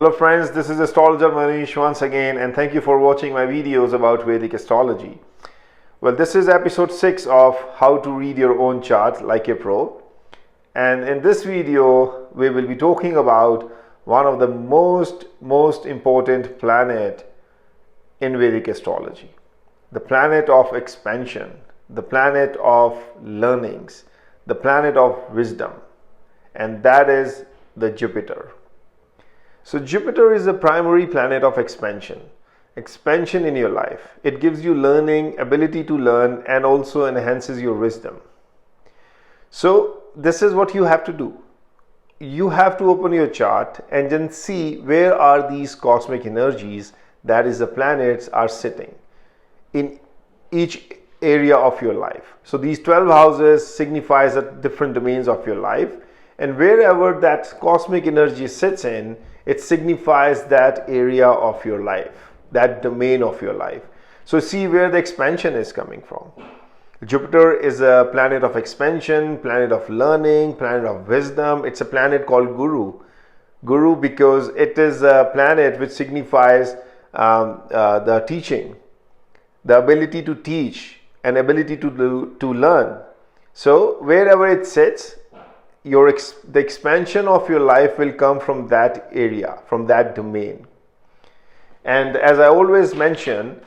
Hello friends, this is Astrologer Mohnish once again, and thank you for watching my videos about Vedic astrology. Well, this is episode 6 of how to read your own chart like a pro. And in this video, we will be talking about one of the most important planet in Vedic astrology. The planet of expansion, the planet of learnings, the planet of wisdom, and that is the Jupiter. So Jupiter is the primary planet of expansion in your life. It gives you learning, ability to learn, and also enhances your wisdom. So this is what you have to do. You have to open your chart and then see where are these cosmic energies, that is the planets, are sitting in each area of your life. So these 12 houses signifies the different domains of your life, and wherever that cosmic energy sits in, it signifies that area of your life, that domain of your life. So see where the expansion is coming from. Jupiter is a planet of expansion, planet of learning, planet of wisdom. It's a planet called Guru. Guru because it is a planet which signifies the teaching, the ability to teach, and ability to learn. So wherever it sits, the expansion of your life will come from that area, from that domain. And as I always mention,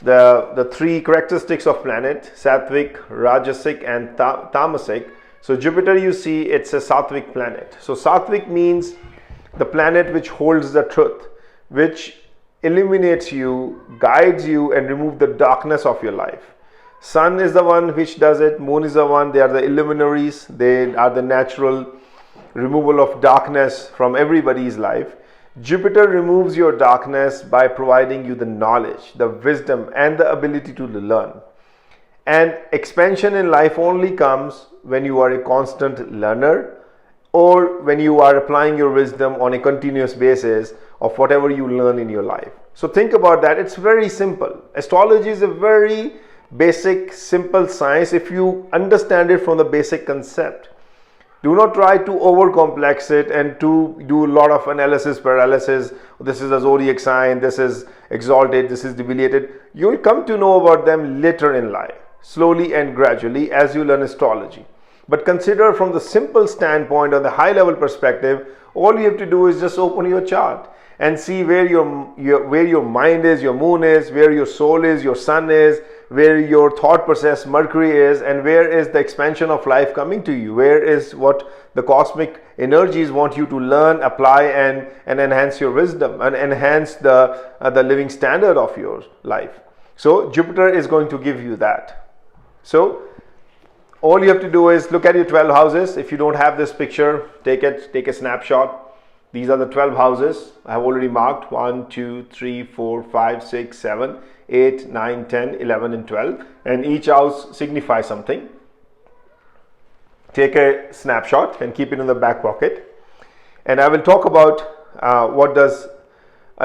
the three characteristics of planet, Sattvic, Rajasic, and Tamasic. So Jupiter, you see, it's a Sattvic planet. So Sattvic means the planet which holds the truth, which illuminates you, guides you, and removes the darkness of your life. Sun is the one which does it, Moon is the one, they are the illuminaries, they are the natural removal of darkness from everybody's life. Jupiter removes your darkness by providing you the knowledge, the wisdom, and the ability to learn. And expansion in life only comes when you are a constant learner, or when you are applying your wisdom on a continuous basis of whatever you learn in your life. So think about that. It's very simple. Astrology is a very basic, simple science if you understand it from the basic concept. Do not try to overcomplex it and to do a lot of analysis, paralysis. This is a zodiac sign, this is exalted, this is debilitated. You will come to know about them later in life, slowly and gradually as you learn astrology. But consider from the simple standpoint or the high level perspective, all you have to do is just open your chart and see where your mind is, your moon is, where your soul is, your sun is, where your thought process, Mercury is, and where is the expansion of life coming to you, where is what the cosmic energies want you to learn, apply, and enhance your wisdom and enhance the living standard of your life. So Jupiter is going to give you that. So all you have to do is look at your 12 houses. If you don't have this picture, take a snapshot. These are the 12 houses I have already marked: 1, 2, 3, 4, 5, 6, 7, 8, 9, 10, 11, and 12. And each house signifies something. Take a snapshot and keep it in the back pocket. And I will talk about what does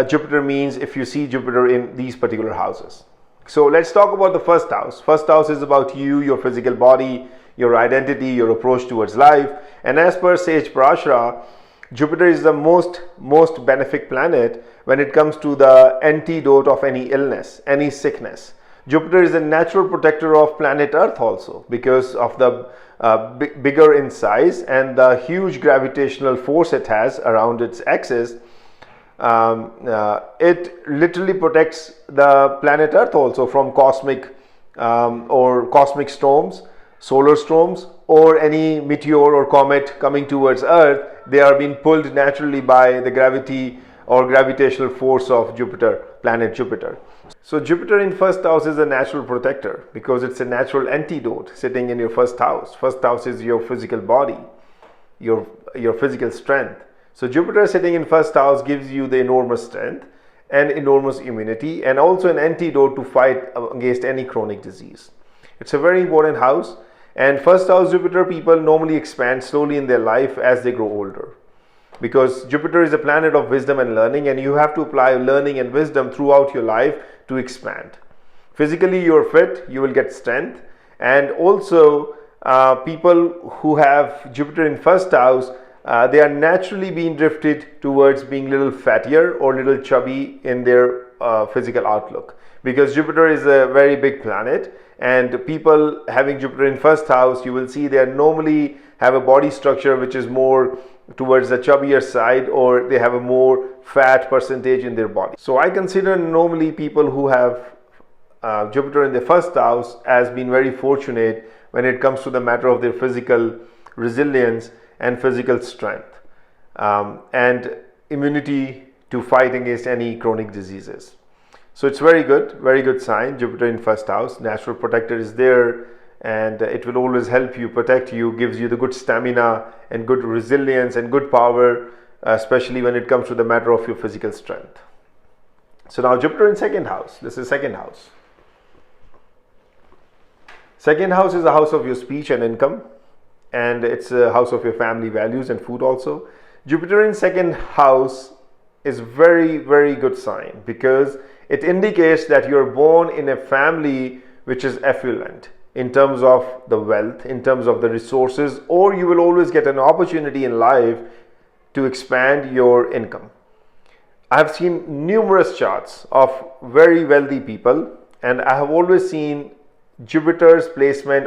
Jupiter means if you see Jupiter in these particular houses. So let's talk about the first house. First house is about you, your physical body, your identity, your approach towards life. And as per Sage Parashara, Jupiter is the most benefic planet when it comes to the antidote of any illness, any sickness. Jupiter is a natural protector of planet Earth also because of the bigger in size and the huge gravitational force it has around its axis. It literally protects the planet Earth also from cosmic storms, solar storms, or any meteor or comet coming towards Earth. They are being pulled naturally by the gravity or gravitational force of Jupiter, planet Jupiter. So Jupiter in first house is a natural protector because it's a natural antidote sitting in your first house. First house is your physical body, your physical strength. So Jupiter sitting in first house gives you the enormous strength and enormous immunity, and also an antidote to fight against any chronic disease. It's a very important house. And first house Jupiter people normally expand slowly in their life as they grow older, because Jupiter is a planet of wisdom and learning, and you have to apply learning and wisdom throughout your life to expand. Physically you're fit, you will get strength, and also people who have Jupiter in first house they are naturally being drifted towards being little fattier or little chubby in their physical outlook, because Jupiter is a very big planet, and people having Jupiter in first house, you will see they normally have a body structure which is more towards the chubbier side, or they have a more fat percentage in their body. So I consider normally people who have Jupiter in the first house as being very fortunate when it comes to the matter of their physical resilience and physical strength, and immunity to fight against any chronic diseases. So it's very good sign. Jupiter in first house, natural protector is there, and it will always help you, protect you, gives you the good stamina and good resilience and good power, especially when it comes to the matter of your physical strength. So now Jupiter in second house. This is second house. Second house is a house of your speech and income, and it's a house of your family values and food also. Jupiter in second house is very good sign, because it indicates that you're born in a family which is affluent in terms of the wealth, in terms of the resources, or you will always get an opportunity in life to expand your income. I have seen numerous charts of very wealthy people, and I have always seen Jupiter's placement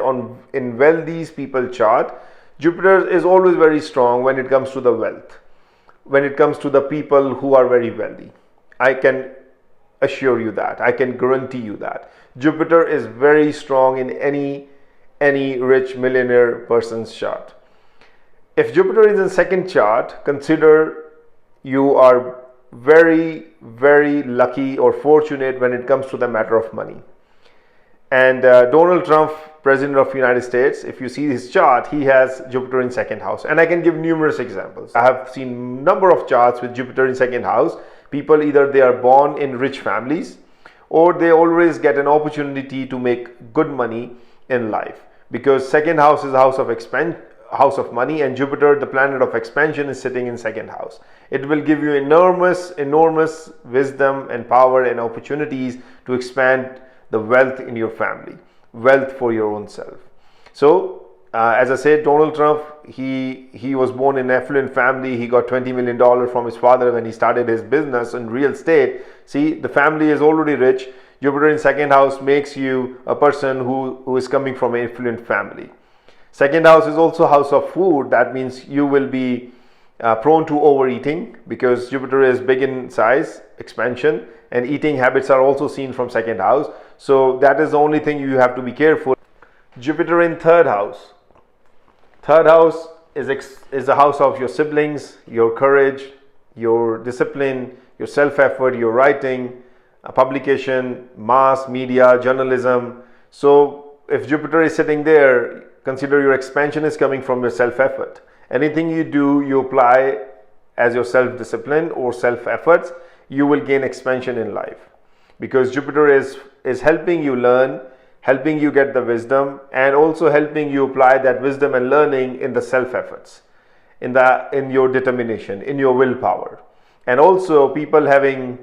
in wealthy people chart. Jupiter is always very strong when it comes to the wealth, when it comes to the people who are very wealthy. I can assure you that, I can guarantee you that Jupiter is very strong in any rich millionaire person's chart. If Jupiter is in second chart, consider you are very lucky or fortunate when it comes to the matter of money. And Donald Trump, President of the United States, if you see his chart, he has Jupiter in second house, and I can give numerous examples. I have seen number of charts with Jupiter in second house. People, either they are born in rich families, or they always get an opportunity to make good money in life, because second house is a house of money, and Jupiter, the planet of expansion, is sitting in second house. It will give you enormous wisdom and power and opportunities to expand the wealth in your family, wealth for your own self. So as I said, Donald Trump, he was born in an affluent family. He got $20 million from his father when he started his business in real estate. See, the family is already rich. Jupiter in second house makes you a person who is coming from an affluent family. Second house is also house of food. That means you will be prone to overeating, because Jupiter is big in size, expansion, and eating habits are also seen from second house. So that is the only thing you have to be careful. Jupiter in third house. Third house is the house of your siblings, your courage, your discipline, your self-effort, your writing, publication, mass media, journalism. So if Jupiter is sitting there, consider your expansion is coming from your self-effort. Anything you do, you apply as your self-discipline or self-efforts, you will gain expansion in life, because Jupiter is helping you learn, helping you get the wisdom, and also helping you apply that wisdom and learning in the self-efforts, in your determination, in your willpower. And also, people having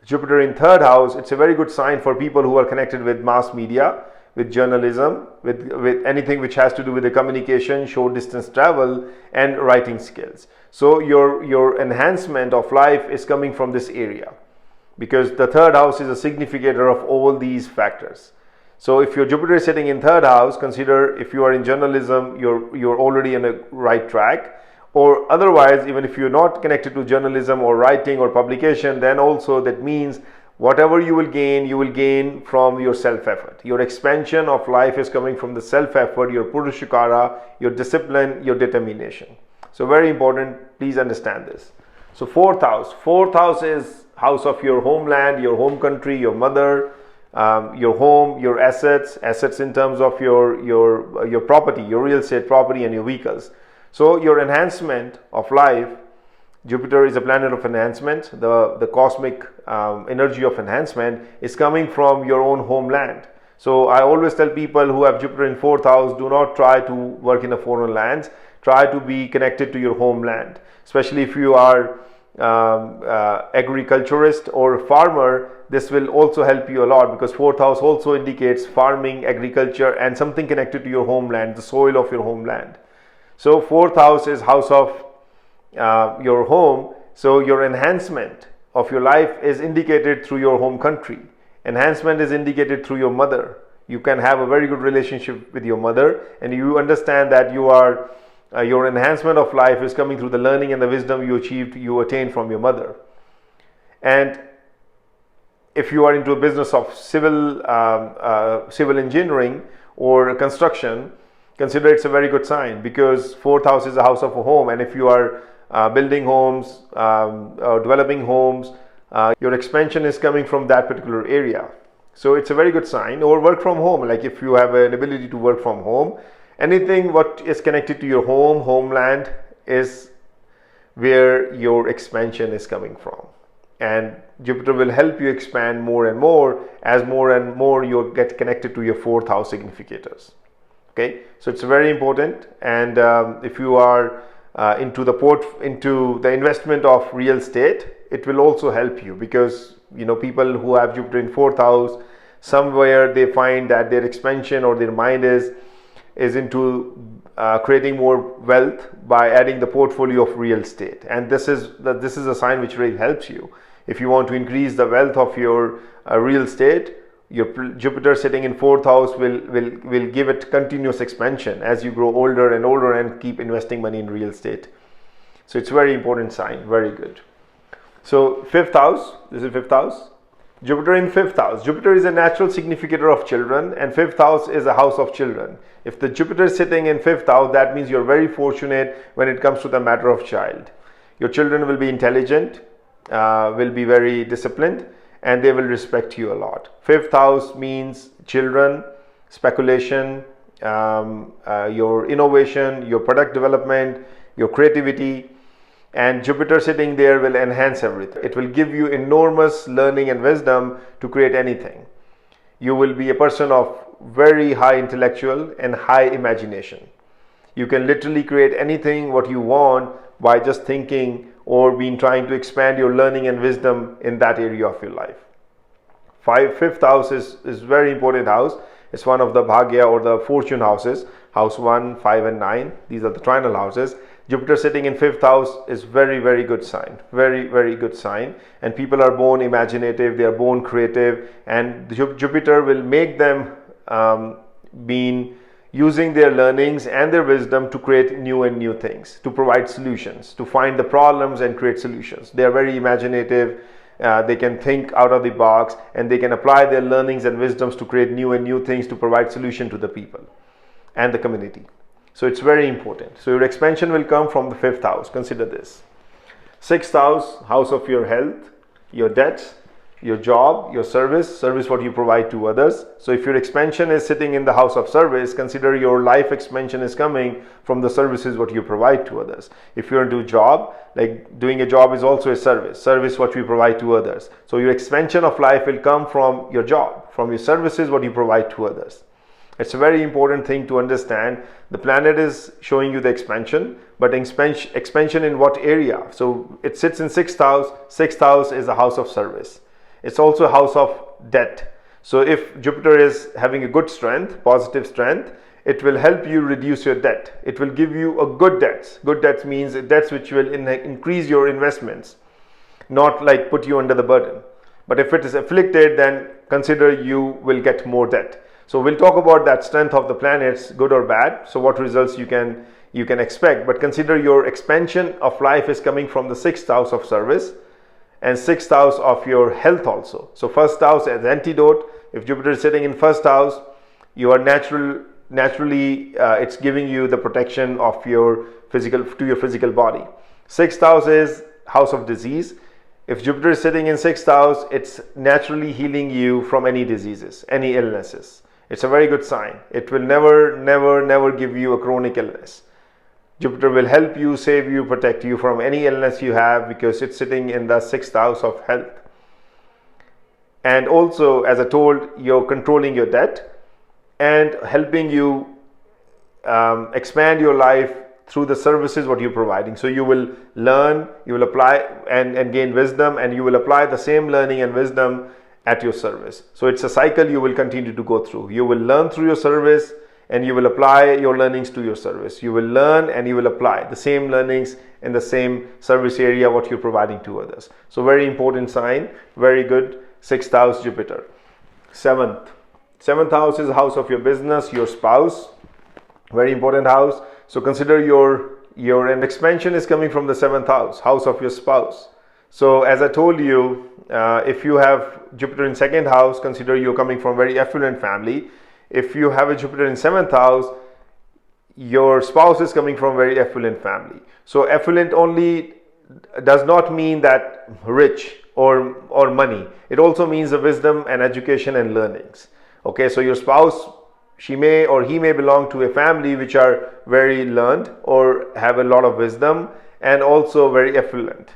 Jupiter in third house, it's a very good sign for people who are connected with mass media, with journalism, with anything which has to do with the communication, short distance travel, and writing skills. So your enhancement of life is coming from this area, because the third house is a significator of all these factors. So if your Jupiter is sitting in third house, consider if you are in journalism, you're already on a right track. Or otherwise, even if you're not connected to journalism or writing or publication, then also that means whatever you will gain from your self-effort. Your expansion of life is coming from the self-effort, your Purushakara, your discipline, your determination. So very important, please understand this. So fourth house is house of your homeland, your home country, your mother, your home, your assets in terms of your property, your real estate property, and your vehicles. So your enhancement of life, Jupiter is a planet of enhancement. The cosmic energy of enhancement is coming from your own homeland. So I always tell people who have Jupiter in fourth house, do not try to work in a foreign lands. Try to be connected to your homeland, especially if you are agriculturist or farmer. This will also help you a lot, because fourth house also indicates farming, agriculture, and something connected to your homeland, the soil of your homeland. So fourth house is house of your home. So your enhancement of your life is indicated through your home country. Enhancement is indicated through your mother. You can have a very good relationship with your mother, and you understand that your enhancement of life is coming through the learning and the wisdom you attained from your mother. And if you are into a business of civil engineering or construction, consider it's a very good sign, because fourth house is a house of a home, and if you are building homes, developing homes, your expansion is coming from that particular area. So it's a very good sign. Or work from home, like if you have an ability to work from home, anything what is connected to your homeland is where your expansion is coming from. And Jupiter will help you expand more and more as more and more you get connected to your fourth house significators. Okay, so it's very important. And if you are into the investment of real estate, it will also help you, because people who have Jupiter in fourth house, somewhere they find that their expansion or their mind is into creating more wealth by adding the portfolio of real estate. And this is a sign which really helps you. If you want to increase the wealth of your real estate, your Jupiter sitting in fourth house will give it continuous expansion as you grow older and older and keep investing money in real estate. So it's a very important sign. Very good. So fifth house, this is fifth house. Jupiter in fifth house. Jupiter is a natural significator of children, and fifth house is a house of children. If the Jupiter is sitting in fifth house, that means you're very fortunate when it comes to the matter of child. Your children will be intelligent, will be very disciplined, and they will respect you a lot. Fifth house means children, speculation, your innovation, your product development, your creativity. And Jupiter sitting there will enhance everything. It will give you enormous learning and wisdom to create anything. You will be a person of very high intellectual and high imagination. You can literally create anything what you want by just thinking or trying to expand your learning and wisdom in that area of your life. Fifth house is very important house. It's one of the Bhagya or the fortune houses. House 1, 5 and 9. These are the trinal houses. Jupiter sitting in fifth house is very, very good sign. Very, very good sign. And people are born imaginative, they are born creative, and Jupiter will make them using their learnings and their wisdom to create new things, to provide solutions, to find the problems and create solutions. They are very imaginative. They can think out of the box, and they can apply their learnings and wisdoms to create new things, to provide solution to the people and the community. So it's very important. So your expansion will come from the fifth house. Consider this. Sixth house, house of your health, your debts, your job, your service what you provide to others. So if your expansion is sitting in the house of service, consider your life expansion is coming from the services what you provide to others. If you're into job, like doing a job is also a service what we provide to others. So your expansion of life will come from your job, from your services what you provide to others. It's a very important thing to understand. The planet is showing you the expansion, but expansion in what area? So it sits in sixth house. Sixth house is a house of service. It's also a house of debt. So if Jupiter is having a good strength, positive strength, it will help you reduce your debt. It will give you a good debts. Good debts means debts which will increase your investments, not like put you under the burden. But if it is afflicted, then consider you will get more debt. So we'll talk about that strength of the planets, good or bad. So what results you can expect. But consider your expansion of life is coming from the sixth house of service and sixth house of your health also. So first house as antidote. If Jupiter is sitting in first house, you are naturally it's giving you the protection of your physical body. Sixth house is house of disease. If Jupiter is sitting in sixth house, it's naturally healing you from any diseases, any illnesses. It's a very good sign. It will never give you a chronic illness. Jupiter will help you, save you, protect you from any illness you have, because it's sitting in the sixth house of health. And also, as I told, you're controlling your debt and helping you expand your life through the services what you're providing. So you will learn, you will apply and gain wisdom, and you will apply the same learning and wisdom at your service. So it's a cycle you will continue to go through. You will learn through your service, and you will apply your learnings to your service. You will learn and you will apply the same learnings in the same service area what you're providing to others. So very important sign, very good. 6th house, Jupiter. 7th house is the house of your business, your spouse. Very important house. So consider your expansion is coming from the 7th house of your spouse. So as I told you, if you have Jupiter in 2nd house, consider you're coming from very affluent family. If you have a Jupiter in 7th house, your spouse is coming from very affluent family. So affluent only does not mean that rich or money. It also means the wisdom and education and learnings. Okay, so your spouse, she may or he may belong to a family which are very learned or have a lot of wisdom and also very affluent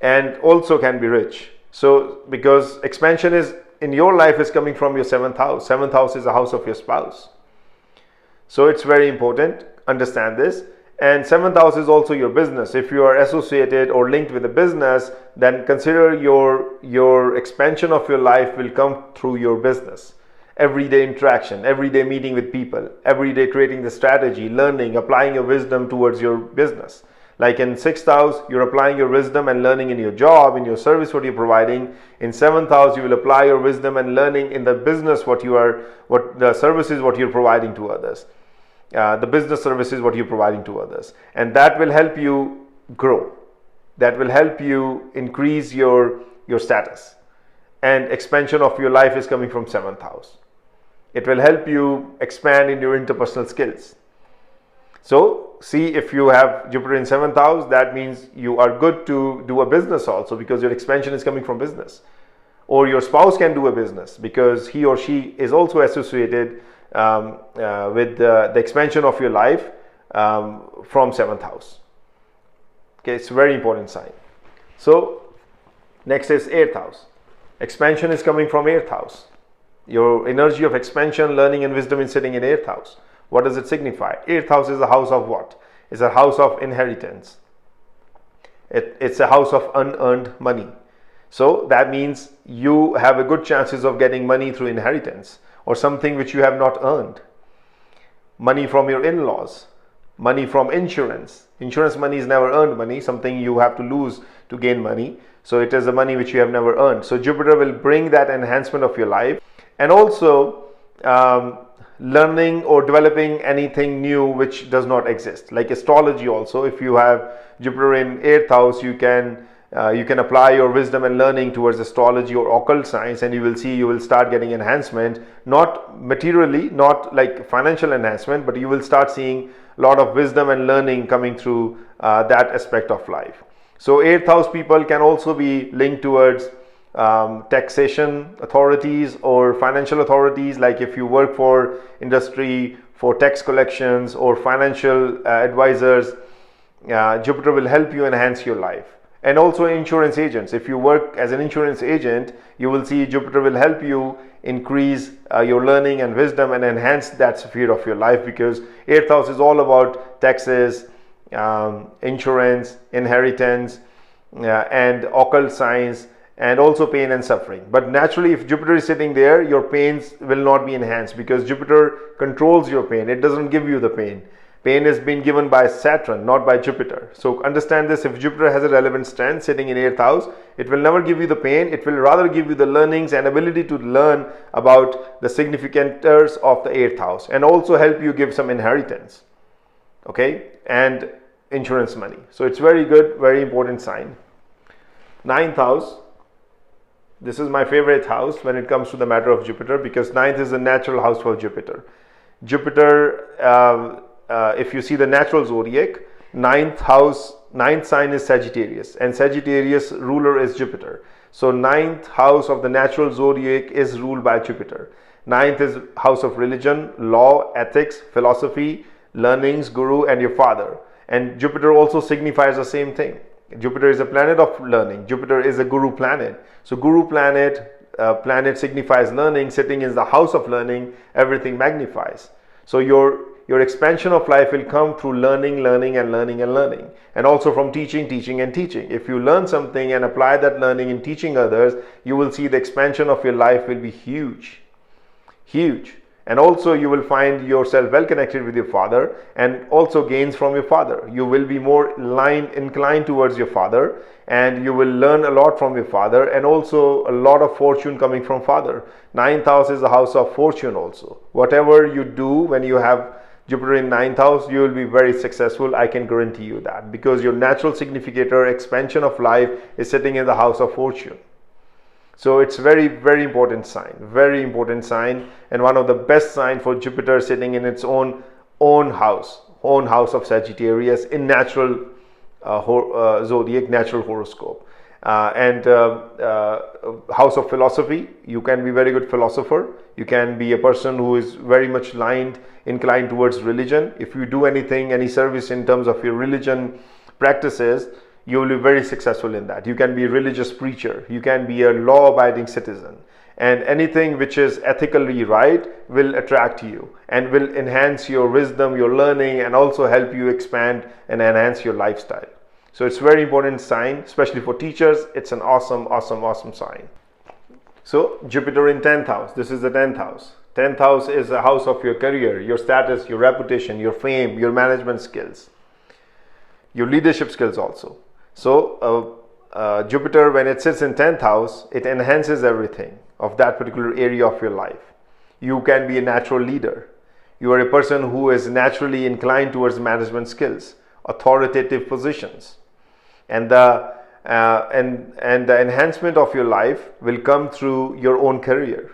and also can be rich. So because expansion is in your life is coming from your 7th house. 7th house is the house of your spouse. So it's very important, understand this. And 7th house is also your business. If you are associated or linked with a business, then consider your expansion of your life will come through your business. Everyday interaction, everyday meeting with people, everyday creating the strategy, learning, applying your wisdom towards your business. Like in 6th house, you're applying your wisdom and learning in your job, in your service, what you're providing. In 7th house, you will apply your wisdom and learning in the business, what the services, what you're providing to others. The business services, what you're providing to others. And that will help you grow. That will help you increase your status. And expansion of your life is coming from 7th house. It will help you expand in your interpersonal skills. So see, if you have Jupiter in 7th house, that means you are good to do a business also, because your expansion is coming from business. Or your spouse can do a business because he or she is also associated with the expansion of your life from 7th house. Okay, it's a very important sign. So next is 8th house. Expansion is coming from 8th house. Your energy of expansion, learning and wisdom is sitting in 8th house. What does it signify? 8th house is a house of what? It's a house of inheritance. It's a house of unearned money. So that means you have a good chances of getting money through inheritance or something which you have not earned. Money from your in-laws, money from insurance. Insurance money is never earned money, something you have to lose to gain money. So it is the money which you have never earned. So Jupiter will bring that enhancement of your life, and also learning or developing anything new which does not exist. Like astrology also, if you have Jupiter in 8th house, you can apply your wisdom and learning towards astrology or occult science, and you will see you will start getting enhancement, not materially, not like financial enhancement, but you will start seeing a lot of wisdom and learning coming through that aspect of life. So 8th house people can also be linked towards taxation authorities or financial authorities. Like if you work for industry, for tax collections or financial advisors, Jupiter will help you enhance your life. And also insurance agents. If you work as an insurance agent, you will see Jupiter will help you increase your learning and wisdom and enhance that sphere of your life, because 8th house is all about taxes, insurance, inheritance, and occult science, and also pain and suffering. But naturally, if Jupiter is sitting there, your pains will not be enhanced, because Jupiter controls your pain. It doesn't give you the pain. Pain is being given by Saturn, not by Jupiter. So understand this: if Jupiter has a relevant strength sitting in 8th house, it will never give you the pain. It will rather give you the learnings and ability to learn about the significantors of the 8th house, and also help you give some inheritance, okay, and insurance money. So it's very good, very important sign. 9th house. This is my favorite house when it comes to the matter of Jupiter, because 9th is the natural house for Jupiter. Jupiter, if you see the natural zodiac, 9th sign is Sagittarius, and Sagittarius ruler is Jupiter. So 9th house of the natural zodiac is ruled by Jupiter. 9th is house of religion, law, ethics, philosophy, learnings, guru, and your father. And Jupiter also signifies the same thing. Jupiter is a planet of learning. Jupiter is a guru planet. So guru planet, planet signifies learning. Sitting in the house of learning, everything magnifies. So your expansion of life will come through learning, learning, and learning, and learning. And also from teaching, teaching, and teaching. If you learn something and apply that learning in teaching others, you will see the expansion of your life will be huge. Huge. And also you will find yourself well connected with your father, and also gains from your father. You will be more inclined towards your father, and you will learn a lot from your father, and also a lot of fortune coming from father. Ninth house is the house of fortune also. Whatever you do when you have Jupiter in ninth house, you will be very successful. I can guarantee you that, because your natural significator, expansion of life, is sitting in the house of fortune. So it's very, very important sign, and one of the best sign for Jupiter sitting in its own house of Sagittarius in natural zodiac, natural horoscope, and house of philosophy. You can be very good philosopher. You can be a person who is very much inclined towards religion. If you do any service in terms of your religion practices, you will be very successful in that. You can be a religious preacher. You can be a law-abiding citizen. And anything which is ethically right will attract you and will enhance your wisdom, your learning, and also help you expand and enhance your lifestyle. So it's a very important sign, especially for teachers. It's an awesome sign. So Jupiter in 10th house. This is the 10th house. 10th house is a house of your career, your status, your reputation, your fame, your management skills, your leadership skills also. So Jupiter, when it sits in 10th house, it enhances everything of that particular area of your life. You can be a natural leader. You are a person who is naturally inclined towards management skills, authoritative positions, and the enhancement of your life will come through your own career.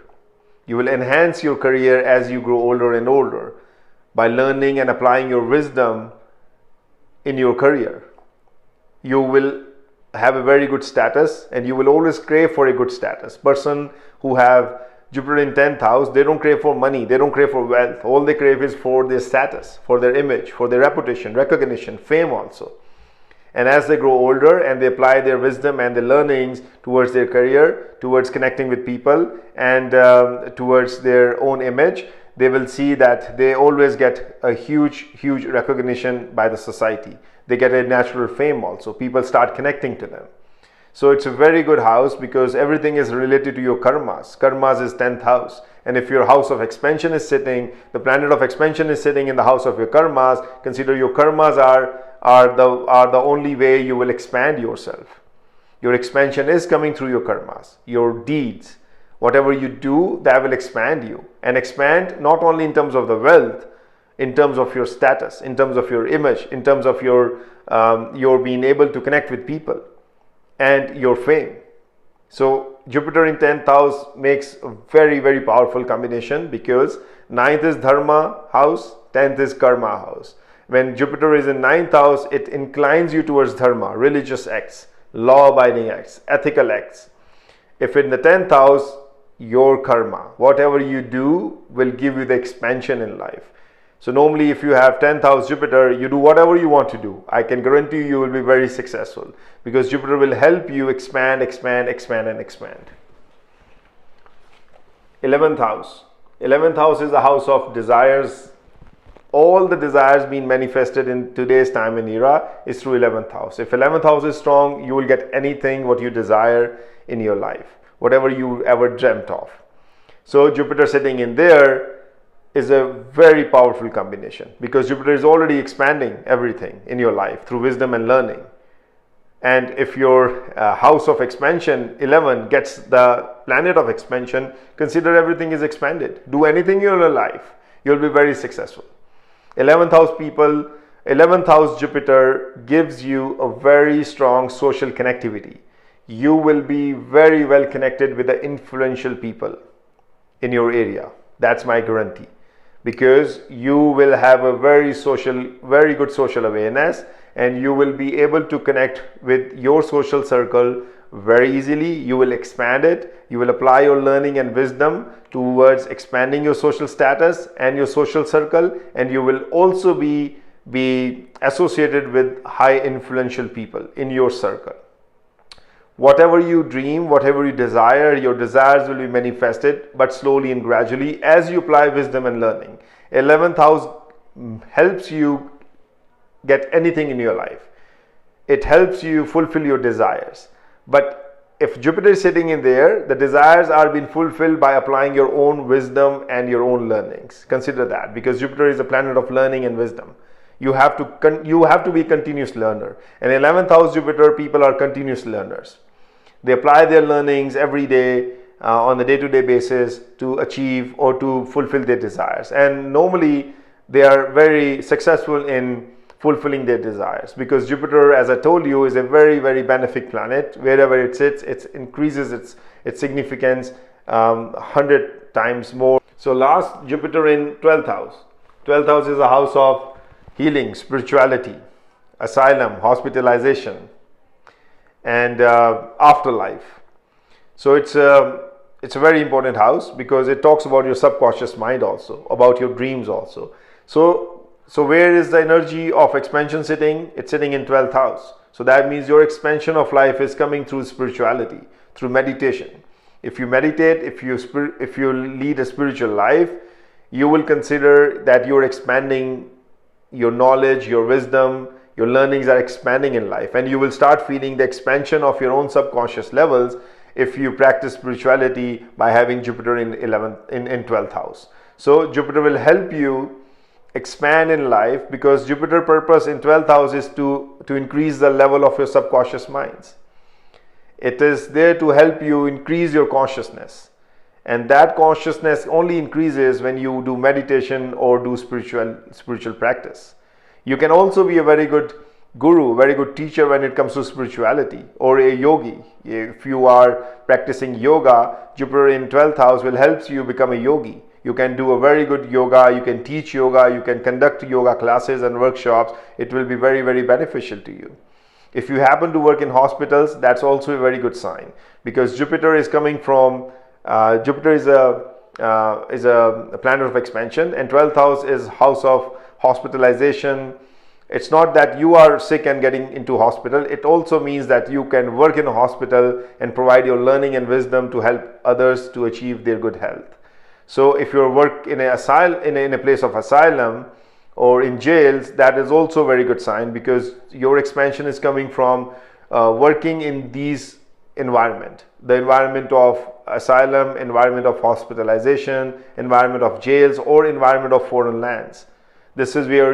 You will enhance your career as you grow older and older by learning and applying your wisdom in your career. You will have a very good status, and you will always crave for a good status. Person who have Jupiter in 10th house, they don't crave for money, they don't crave for wealth. All they crave is for their status, for their image, for their reputation, recognition, fame also. And as they grow older and they apply their wisdom and their learnings towards their career, towards connecting with people, and towards their own image, they will see that they always get a huge recognition by the society. They get a natural fame also. People start connecting to them. So it's a very good house, because everything is related to your karmas. Karmas is 10th house. And if your house of expansion is sitting, the planet of expansion is sitting in the house of your karmas, consider your karmas are the only way you will expand yourself. Your expansion is coming through your karmas, your deeds. Whatever you do, that will expand you, and expand not only in terms of the wealth, in terms of your status, in terms of your image, in terms of your being able to connect with people, and your fame. So Jupiter in 10th house makes a very powerful combination, because 9th is dharma house, 10th is karma house. When Jupiter is in 9th house, it inclines you towards dharma, religious acts, law-abiding acts, ethical acts. If in the 10th house, your karma, whatever you do, will give you the expansion in life. So normally if you have 10th house Jupiter, you do whatever you want to do. I can guarantee you will be very successful, because Jupiter will help you expand. 11th house. 11th house is the house of desires. All the desires being manifested in today's time and era is through 11th house. If 11th house is strong, you will get anything what you desire in your life, whatever you ever dreamt of. So Jupiter sitting in there is a very powerful combination, because Jupiter is already expanding everything in your life through wisdom and learning. And if your house of expansion 11 gets the planet of expansion, consider everything is expanded. Do anything in your life, you'll be very successful. 11th house people, 11th house Jupiter gives you a very strong social connectivity. You will be very well connected with the influential people in your area. That's my guarantee, because you will have a very good social awareness, and you will be able to connect with your social circle very easily. You will expand it. You will apply your learning and wisdom towards expanding your social status and your social circle, and you will also be associated with high influential people in your circle. Whatever you dream, whatever you desire, your desires will be manifested, but slowly and gradually as you apply wisdom and learning. 11th house helps you get anything in your life. It helps you fulfill your desires. But if Jupiter is sitting in there, the desires are being fulfilled by applying your own wisdom and your own learnings. Consider that, because Jupiter is a planet of learning and wisdom. You have to be a continuous learner. And 11th house Jupiter, people are continuous learners. They apply their learnings every day on a day-to-day basis to achieve or to fulfill their desires. And normally they are very successful in fulfilling their desires, because Jupiter, as I told you, is a very, very benefic planet. Wherever it sits, it increases its significance 100 times more. So last, Jupiter in 12th house. 12th house is a house of healing, spirituality, asylum, hospitalization, and afterlife. So it's a very important house, because it talks about your subconscious mind also, about your dreams also. So where is the energy of expansion sitting? It's sitting in 12th house. So that means your expansion of life is coming through spirituality, through meditation. If you meditate, if you lead a spiritual life, you will consider that you're expanding your knowledge, your wisdom, your learnings are expanding in life, and you will start feeling the expansion of your own subconscious levels if you practice spirituality by having Jupiter in 12th house. So Jupiter will help you expand in life, because Jupiter purpose in 12th house is to increase the level of your subconscious minds. It is there to help you increase your consciousness, and that consciousness only increases when you do meditation or do spiritual practice. You can also be a very good guru, very good teacher when it comes to spirituality, or a yogi. If you are practicing yoga, Jupiter in 12th house will help you become a yogi. You can do a very good yoga, you can teach yoga, you can conduct yoga classes and workshops. It will be very, very beneficial to you. If you happen to work in hospitals, that's also a very good sign, because Jupiter is coming from, Jupiter is a planet of expansion, and 12th house is house of hospitalization. It's not that you are sick and getting into hospital. It also means that you can work in a hospital and provide your learning and wisdom to help others to achieve their good health. So if you work in a place of asylum or in jails, that is also a very good sign, because your expansion is coming from working in these environment, the environment of asylum, environment of hospitalization, environment of jails, or environment of foreign lands. This is where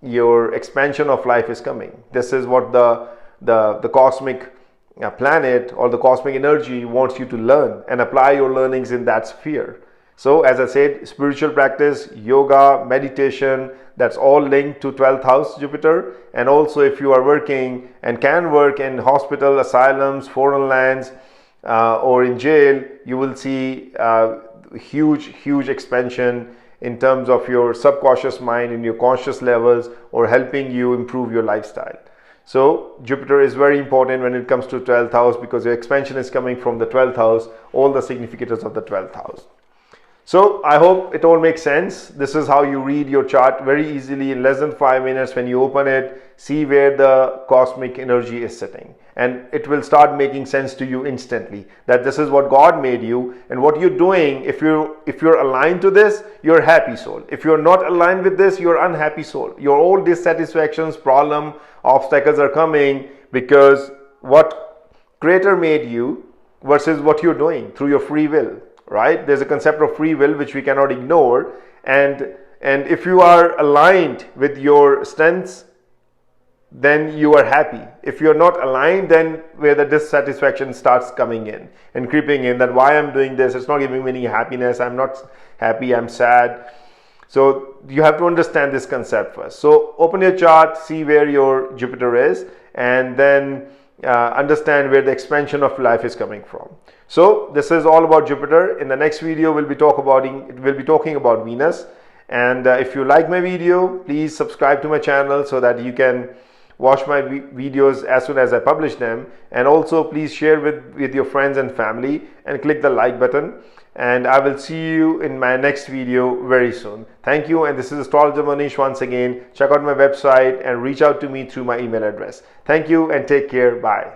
your expansion of life is coming. This is what the cosmic planet or the cosmic energy wants you to learn and apply your learnings in that sphere. So as I said, spiritual practice, yoga, meditation, that's all linked to 12th house Jupiter. And also if you are working and can work in hospital, asylums, foreign lands, or in jail, you will see huge expansion in terms of your subconscious mind and your conscious levels, or helping you improve your lifestyle. So Jupiter is very important when it comes to 12th house, because your expansion is coming from the 12th house, all the significators of the 12th house. So I hope it all makes sense. This is how you read your chart very easily in less than 5 minutes. When you open it, see where the cosmic energy is sitting, and it will start making sense to you instantly, that this is what God made you, and what you're doing. If you're aligned to this, you're a happy soul. If you're not aligned with this, you're unhappy soul. Your all dissatisfactions, problem, obstacles are coming because what Creator made you versus what you're doing through your free will. Right? There's a concept of free will which we cannot ignore, and if you are aligned with your strengths, then you are happy. If you're not aligned, then where the dissatisfaction starts coming in and creeping in, that why I'm doing this, it's not giving me any happiness, I'm not happy, I'm sad. So you have to understand this concept first. So open your chart, see where your Jupiter is, and then understand where the expansion of life is coming from. So this is all about Jupiter. In the next video, we'll be talking about Venus. And if you like my video, please subscribe to my channel so that you can watch my videos as soon as I publish them. And also please share with your friends and family, and click the like button. And I will see you in my next video very soon. Thank you. And this is Astrologer Mohnish once again. Check out my website and reach out to me through my email address. Thank you and take care. Bye.